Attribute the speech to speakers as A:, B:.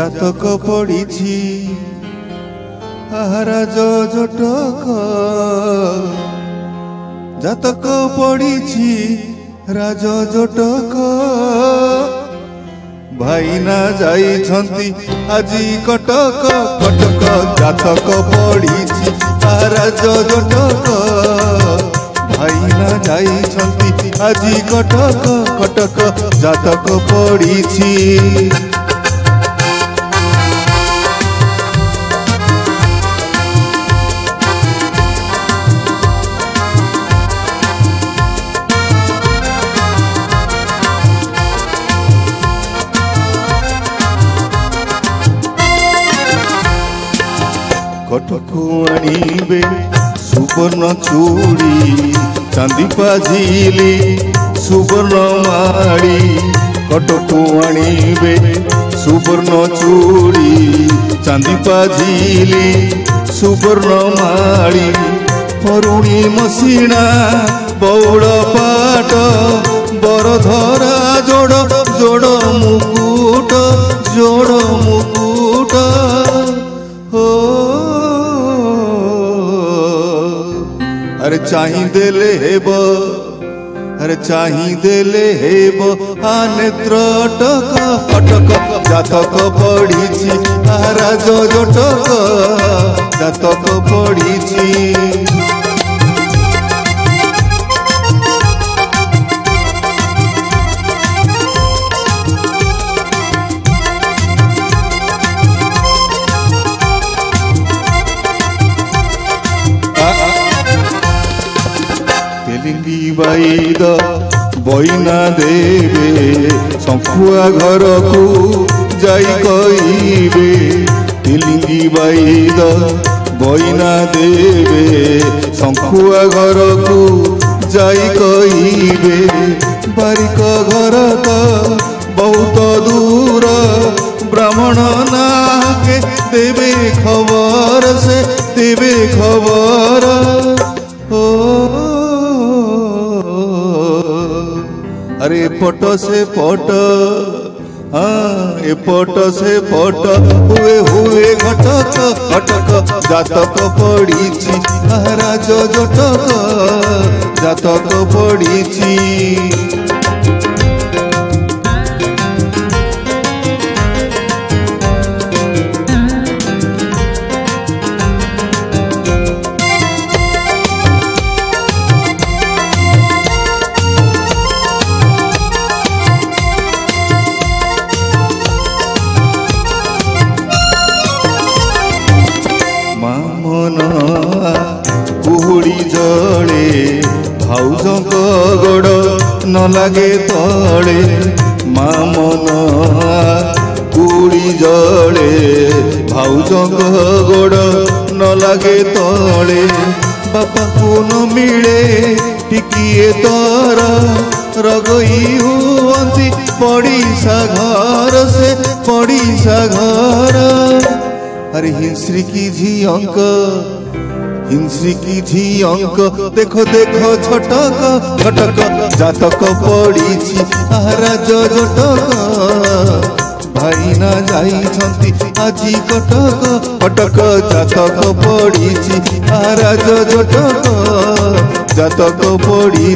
A: जातक पड़ी राज जटक जातक पड़ी राज जटक भाईना जाइछंती आजी कटक कटक जातक पड़ी राज जटक भाईना जाइछंती आजी कटक कटक जातक पड़ी कटकू आणिबे सुवर्ण चूड़ी चांदी पाझिली सुवर्ण माड़ी कटकू आणिबे सुवर्ण चूड़ी चांदी पाझिली सुवर्ण माड़ी परुणी मसीना बौड़ पाट बरधरा जोड़ जोड़ मुकुट जोड़ मुकुट हो अरे चाही देले हेब अरे चाही देले हेब आ नेत्र अटक अटक जातक पड़ी राज जटक जातक पड़ी तेलिंगी बाईद बईना देवे शंखुआ घर को जाई कईबे तेलिंगी बाईद बईना देवे शंखुआ घर को जाई कईबे बारिक घर तो बहुत दूर ब्राह्मण नाके देवे खबर से देवे खबर ओ अरे पट से पट हाँ ए पट से पट हुए हुए घटक घटक जातक पड़ी राज जटक जातक पड़ी कुहुड़ी जड़े भाउज गोड़ न लगे तले मामन कुड़ी जड़े भाउज गोड़ न लगे तले बापा को न मिले टिकिए तर रगई हुअंती पड़ीसा घर से पड़ीसा घर अरे हिंस्री की झियंक हिंस्री की झियंक देखो देखो छटक छटक जातक पड़ी राज जटक भाईना जाइछंती आजी कटक कटक जातक पड़ी राज जटक जातक पड़ी।